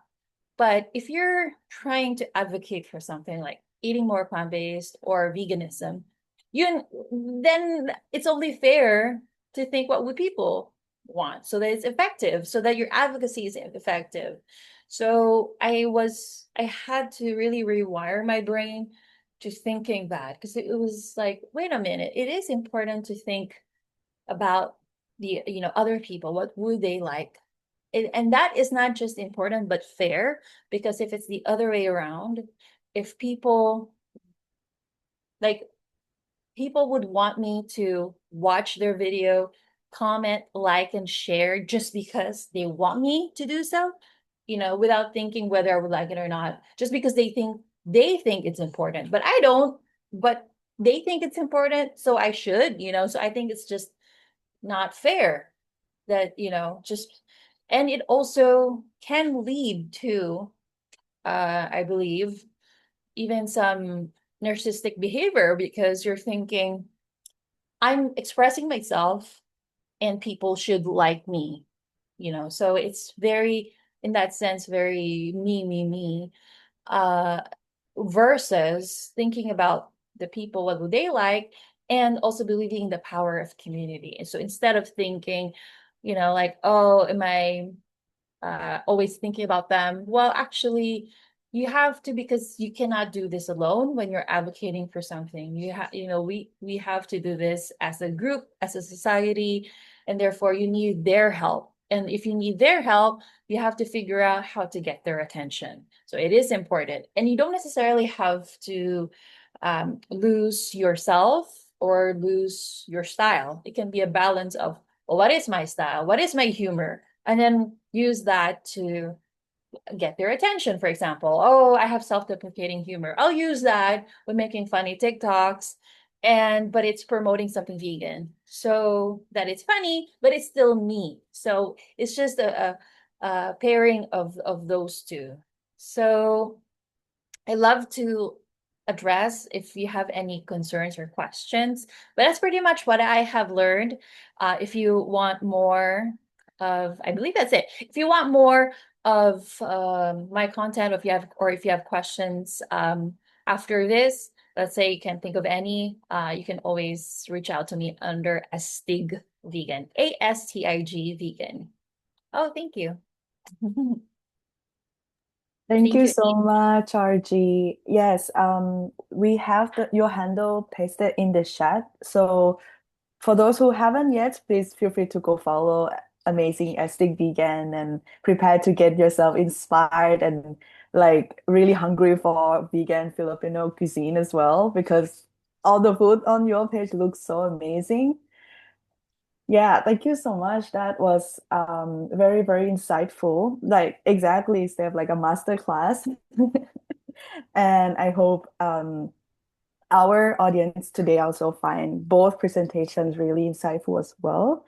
But if you're trying to advocate for something like eating more plant-based or veganism, you then it's only fair to think what would people want so that it's effective, so that your advocacy is effective. So I had to really rewire my brain to thinking that, because it was like, wait a minute, it is important to think about the other people, what would they like. And that is not just important but fair, because if it's the other way around, if people would want me to watch their video, comment, like, and share just because they want me to do so, without thinking whether I would like it or not, just because they think it's important, but I don't, but they think it's important, so I should, so I think it's just not fair that, just, and it also can lead to, I believe, even some narcissistic behavior, because you're thinking, I'm expressing myself and people should like me, so it's very, in that sense, very me, uh, versus thinking about the people, what would they like, and also believing in the power of community. And so instead of thinking, like, oh, am I always thinking about them? Well, actually, you have to, because you cannot do this alone when you're advocating for something. We have to do this as a group, as a society, and therefore you need their help. And if you need their help, you have to figure out how to get their attention. So it is important. And you don't necessarily have to lose yourself or lose your style. It can be a balance of, well, what is my style? What is my humor? And then use that to get their attention. For example, oh, I have self-deprecating humor. I'll use that when making funny TikToks, but it's promoting something vegan, so that it's funny, but it's still me. So it's just a pairing of those two. So I love to address if you have any concerns or questions, but that's pretty much what I have learned. If you want more I believe that's it. If you want more of my content, if you have questions after this, let's say you can think of any, you can always reach out to me under Astig Vegan, ASTIG Vegan. Oh, thank you. Thank Thank you you. so much, RG. Yes, we have your handle pasted in the chat. So for those who haven't yet, please feel free to go follow amazing Astig Vegan and prepare to get yourself inspired and like really hungry for vegan Filipino cuisine as well, because all the food on your page looks so amazing. Yeah, thank you so much. That was very, very insightful. Like exactly, Steph, like a master class. And I hope our audience today also find both presentations really insightful as well.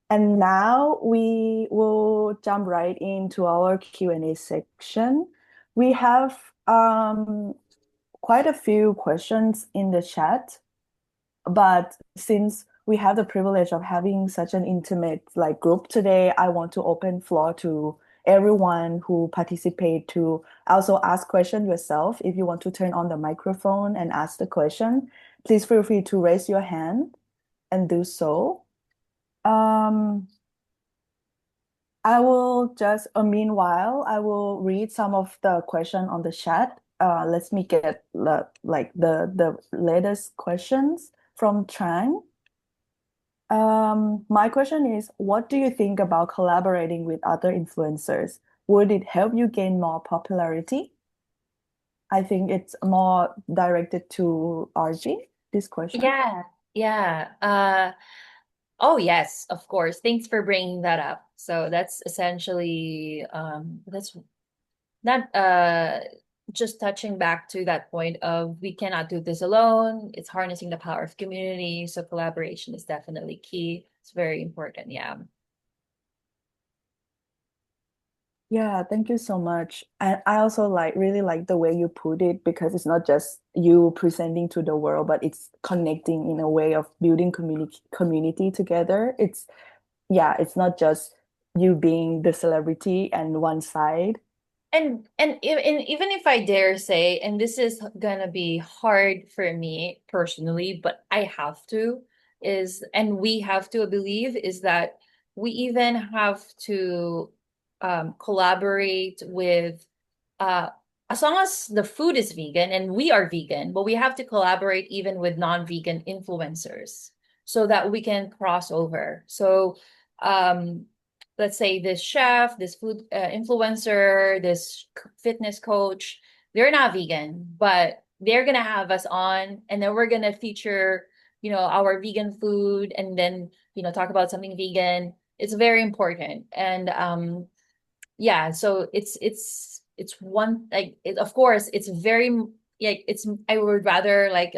And now we will jump right into our Q&A section. We have quite a few questions in the chat. But since we have the privilege of having such an intimate like group today, I want to open floor to everyone who participate to also ask question yourself. If you want to turn on the microphone and ask the question, please feel free to raise your hand and do so. Um, I will just, meanwhile, I will read some of the question on the chat. Let me get the latest questions from Trang. My question is, what do you think about collaborating with other influencers? Would it help you gain more popularity? I think it's more directed to RG, this question. Yeah, yeah. Oh yes, of course. Thanks for bringing that up. So that's essentially that's not just touching back to that point of we cannot do this alone. It's harnessing the power of community. So collaboration is definitely key. It's very important. Yeah. Yeah, thank you so much. And I also like really like the way you put it because it's not just you presenting to the world, but it's connecting in a way of building community together. It's yeah, it's not just you being the celebrity and one side. Even if I dare say, and this is gonna be hard for me personally, but I have to, is and we have to believe is that we even have to collaborate with uh as long as the food is vegan and we are vegan, but we have to collaborate even with non-vegan influencers so that we can cross over. So um let's say this chef, this food influencer, this fitness coach, they're not vegan, but they're gonna have us on, and then we're gonna feature, our vegan food, and then talk about something vegan. It's very important, and yeah. So it's one like of course it's very like it's I would rather like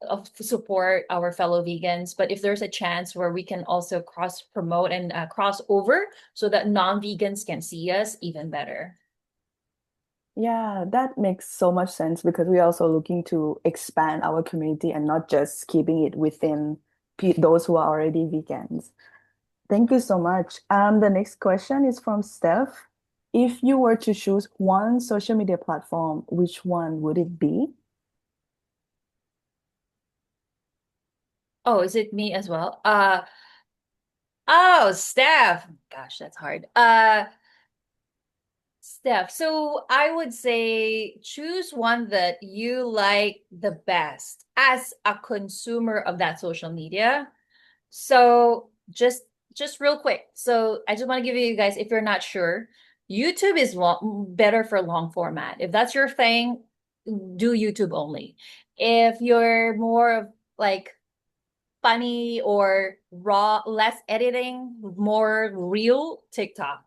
of support our fellow vegans, but if there's a chance where we can also cross promote and cross over so that non-vegans can see us, even better. Yeah, that makes so much sense because we're also looking to expand our community and not just keeping it within those who are already vegans. Thank you so much. The next question is from Steph. If you were to choose one social media platform, which one would it be? Oh, is it me as well? Oh, Steph. Gosh, that's hard. Steph, so I would say choose one that you like the best as a consumer of that social media. So just real quick. So I just want to give you guys, if you're not sure, YouTube is better for long format. If that's your thing, do YouTube only. If you're more of like funny or raw, less editing, more real, TikTok.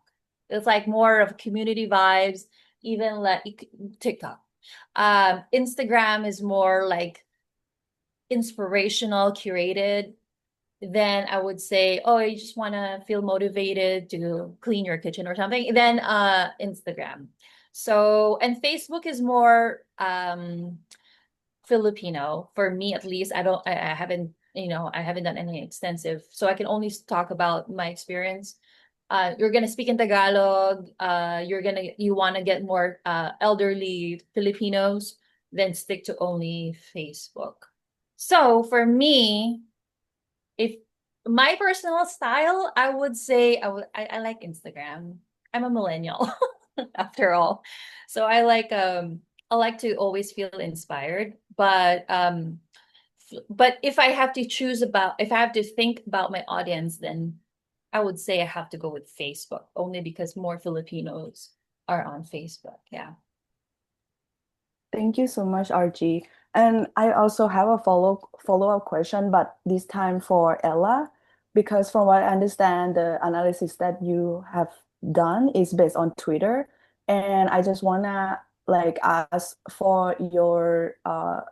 It's like more of community vibes, even like TikTok. Instagram is more like inspirational, curated. Then I would say, oh, you just want to feel motivated to clean your kitchen or something. Then Instagram. So, and Facebook is more Filipino for me at least. I haven't, I haven't done any extensive, so I can only talk about my experience. You're gonna speak in Tagalog. You want to get more elderly Filipinos, then stick to only Facebook. So for me, if my personal style, I would say I like Instagram. I'm a millennial. after all. So I like to always feel inspired, but if I have to if I have to think about my audience, then I would say I have to go with Facebook, only because more Filipinos are on Facebook. Yeah. Thank you so much, RG. And I also have a follow-up question, but this time for Ella, because from what I understand, the analysis that you have done is based on Twitter, and I just wanna like ask for your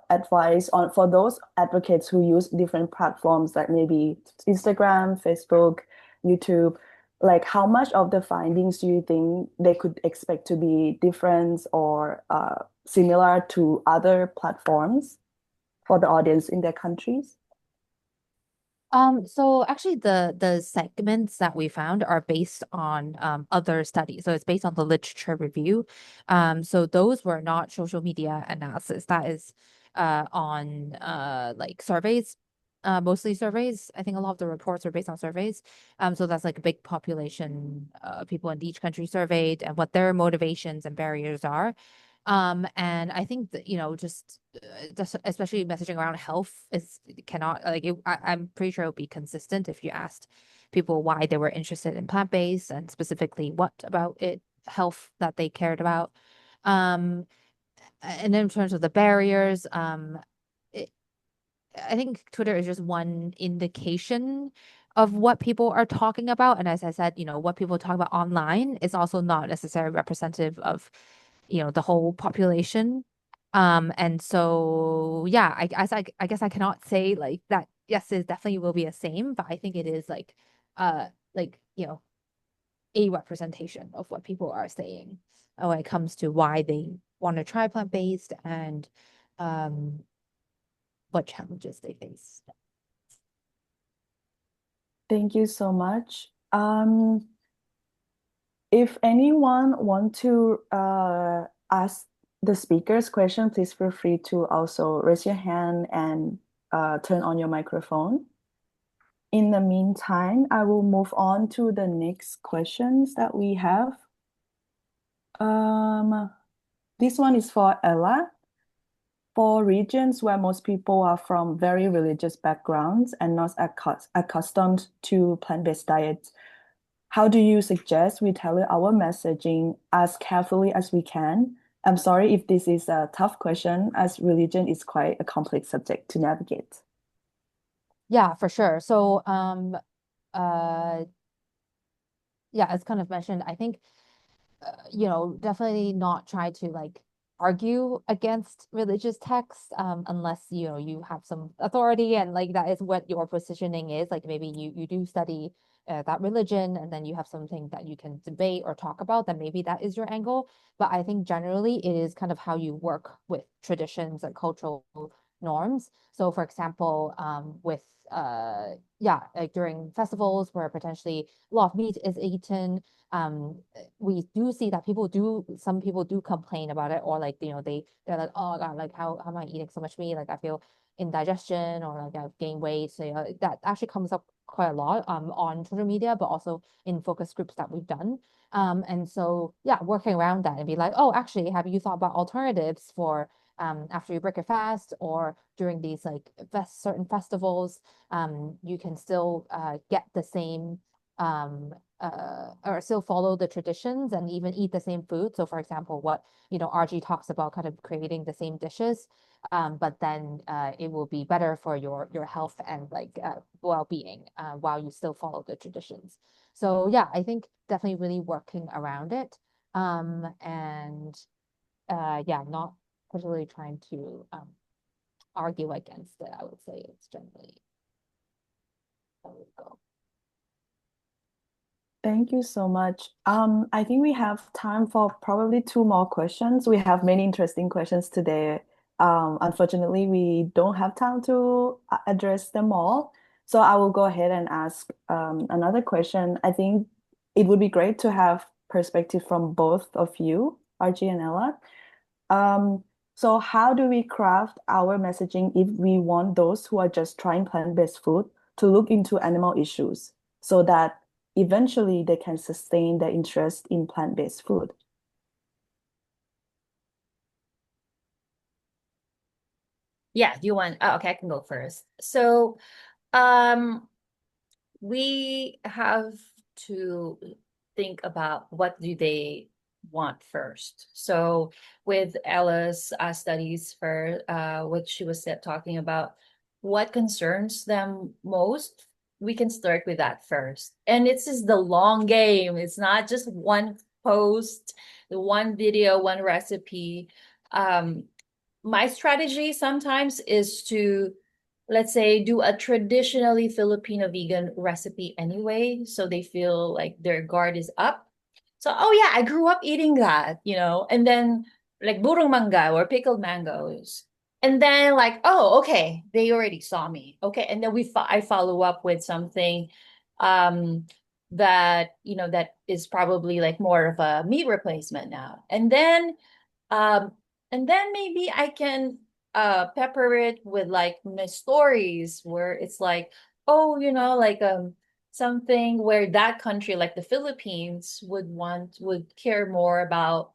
advice on for those advocates who use different platforms like maybe Instagram, Facebook, YouTube. Like, how much of the findings do you think they could expect to be different or similar to other platforms for the audience in their countries? So actually the segments that we found are based on other studies. So it's based on the literature review. So those were not social media analysis. That is on like surveys, mostly surveys. I think a lot of the reports are based on surveys. So that's like a big population people in each country surveyed and what their motivations and barriers are. And I think that, just especially messaging around health is cannot like I'm pretty sure it would be consistent if you asked people why they were interested in plant-based and specifically what about it health that they cared about. Um, and then in terms of the barriers, it, I think Twitter is just one indication of what people are talking about. And as I said, what people talk about online is also not necessarily representative of the whole population. And so yeah, I guess I cannot say like that, yes, it definitely will be the same, but I think it is uh like, a representation of what people are saying when it comes to why they want to try plant-based and um what challenges they face. Thank you so much. If anyone want to ask the speakers question, please feel free to also raise your hand and turn on your microphone. In the meantime, I will move on to the next questions that we have. This one is for Ella. For regions where most people are from very religious backgrounds and not accustomed to plant-based diets, how do you suggest we tailor our messaging as carefully as we can? I'm sorry if this is a tough question, as religion is quite a complex subject to navigate. Yeah, for sure. So uh yeah, as kind of mentioned, I think definitely not try to like argue against religious texts unless you have some authority and like that is what your positioning is. Like maybe you do study that religion and then you have something that you can debate or talk about, then maybe that is your angle. But I think generally it is kind of how you work with traditions and cultural norms. So for example, with yeah, like during festivals where potentially a lot of meat is eaten, we do see that some people do complain about it or like they're like, oh God, like how am I eating so much meat, like I feel indigestion or like I've gained weight. So that actually comes up quite a lot on social media but also in focus groups that we've done. And so yeah, working around that and be like, oh, actually, have you thought about alternatives for after you break a fast or during these like certain festivals, you can still get the same or still follow the traditions and even eat the same food. So for example, what RG talks about kind of creating the same dishes, but then it will be better for your health and like well-being while you still follow the traditions. So yeah, I think definitely really working around it. And yeah, not particularly trying to argue against it. I would say it's generally how it would go. Thank you so much. I think we have time for probably two more questions. We have many interesting questions today. Unfortunately, we don't have time to address them all. So I will go ahead and ask another question. I think it would be great to have perspective from both of you, RG and Ella. Um, so how do we craft our messaging if we want those who are just trying plant-based food to look into animal issues so that eventually they can sustain their interest in plant-based food? Yeah, do you want, oh, okay, I can go first. So, um, we have to think about what do they want first. So with Ella's studies for what she was talking about, what concerns them most, we can start with that first. And it's just the long game. It's not just one post, the one video, one recipe. Um, my strategy sometimes is to, let's say, do a traditionally Filipino vegan recipe anyway, so they feel like their guard is up. So, oh yeah, I grew up eating that, and then like burong manga or pickled mangoes. And then like, oh, okay, they already saw me. Okay, and then I follow up with something um that, that is probably like more of a meat replacement now. Um, and then maybe I can pepper it with like my stories where it's like, oh, like something where that country, like the Philippines, would care more about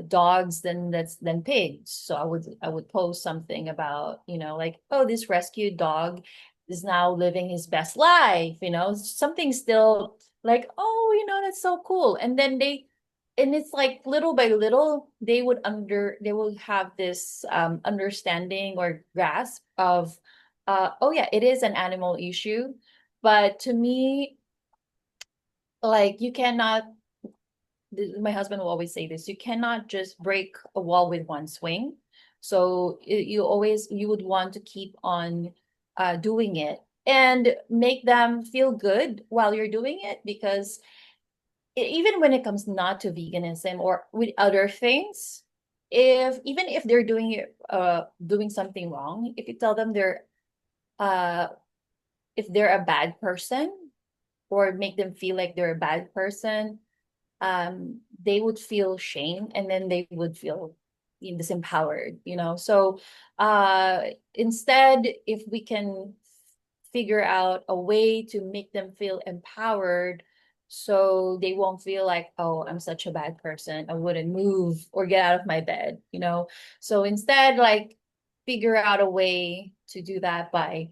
dogs than pigs. So I would post something about, like, oh, this rescued dog is now living his best life, something still like, oh, that's so cool. And it's like little by little they will have this understanding or grasp of oh yeah, it is an animal issue. But to me, like, you cannot, my husband will always say this, you cannot just break a wall with one swing. So you would want to keep on doing it and make them feel good while you're doing it, because even when it comes not to veganism or with other things, if even if they're doing something wrong, if you tell them uh if they're a bad person, or make them feel like they're a bad person, they would feel shame, and then they would feel disempowered, so uh instead, if we can figure out a way to make them feel empowered, so they won't feel like, oh, I'm such a bad person, I wouldn't move or get out of my bed, so instead, like, figure out a way to do that by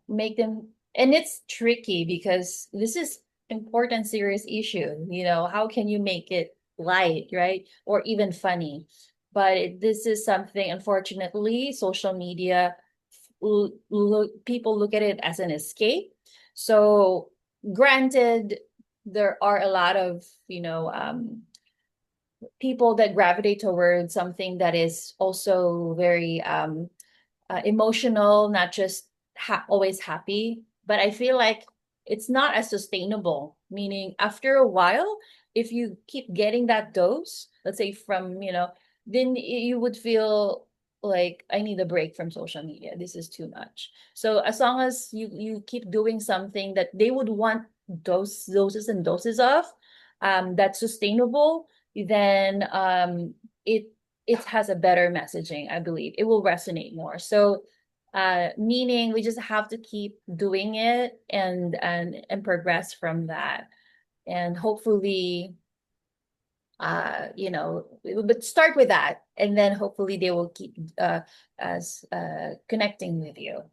make them, and it's tricky because this is important, serious issue, how can you make it light, right, or even funny? But this is something, unfortunately, social media, people look at it as an escape. So granted, there are a lot of people that gravitate towards something that is also very emotional, not just always happy. But I feel like it's not as sustainable. Meaning, after a while, if you keep getting that dose, let's say from, then you would feel like, I need a break from social media. This is too much. So as long as you keep doing something that they would want doses and doses of, that's sustainable, then it it has a better messaging. I believe it will resonate more. So meaning we just have to keep doing it and progress from that. And hopefully but start with that, and then hopefully they will keep as connecting with you.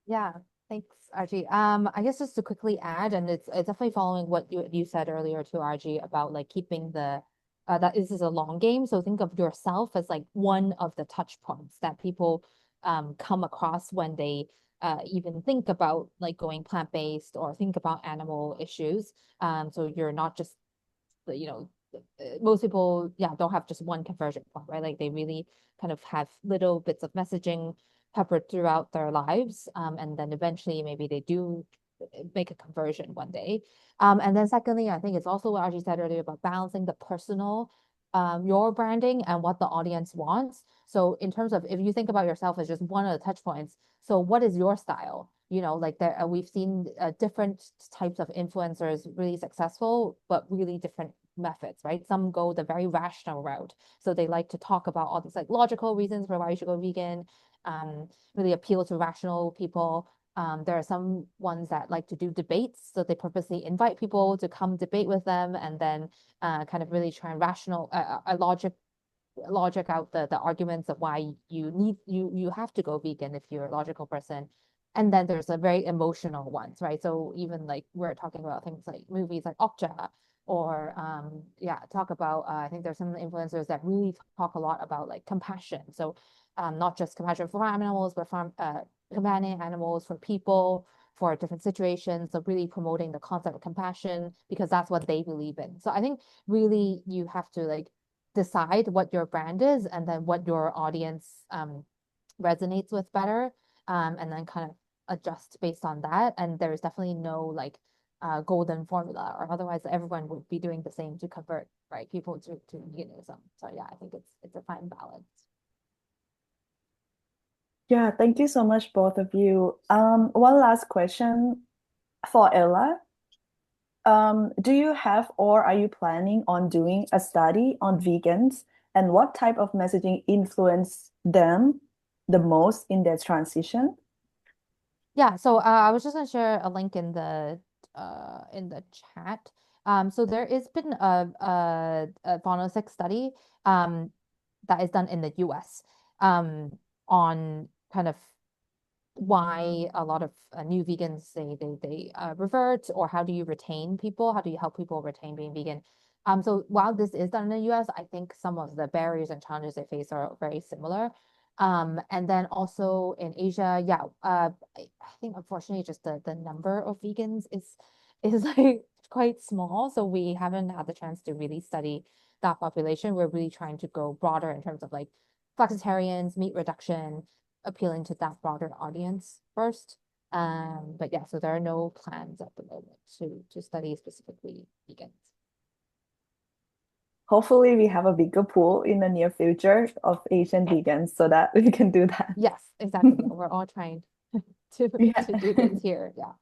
Yeah, thanks, RG. I guess just to quickly add, and it's definitely following what you said earlier to RG about like keeping the that this is a long game. So think of yourself as like one of the touch points that people come across when they even think about like going plant-based or think about animal issues. So you're not just most people, yeah, don't have just one conversion point, right? Like they really kind of have little bits of messaging peppered throughout their lives. And then eventually maybe they do make a conversion one day. And then secondly, I think it's also what Archie said earlier about balancing the personal, your branding and what the audience wants. So in terms of if you think about yourself as just one of the touch points, so what is your style? Like there we've seen different types of influencers really successful, but really different methods, right? Some go the very rational route. So they like to talk about all these like logical reasons for why you should go vegan, really appeal to rational people. There are some ones that like to do debates, so they purposely invite people to come debate with them, and then kind of really try and rational a logic logic out the arguments of why you have to go vegan if you're a logical person. And then there's a very emotional ones, right? So even like we're talking about things like movies like Okja, or yeah, talk about I think there's some influencers that really talk a lot about like compassion. So not just compassion for animals, but for companion animals, for people, for different situations. So really promoting the concept of compassion because that's what they believe in. So I think really you have to like decide what your brand is and then what your audience resonates with better, and then kind of adjust based on that. And there's definitely no like golden formula, or otherwise everyone would be doing the same to convert right people to veganism. So yeah, I think it's a fine balance. Yeah, thank you so much, both of you. One last question for Ella. Do you have or are you planning on doing a study on vegans and what type of messaging influenced them the most in their transition? Yeah, so I was just gonna share a link in the chat. So there has been a finalist study that is done in the US on kind of why a lot of new vegans they revert, or how do you retain people? How do you help people retain being vegan? So while this is done in the US, I think some of the barriers and challenges they face are very similar. And then also in Asia, yeah, I think unfortunately just the number of vegans is like quite small. So we haven't had the chance to really study that population. We're really trying to go broader in terms of like flexitarians, meat reduction, appealing to that broader audience first. But yeah, so there are no plans at the moment to study specifically vegans. Hopefully, we have a bigger pool in the near future of Asian vegans so that we can do that. Yes, exactly. Yeah, we're all trying to Yeah. do this here. Yeah.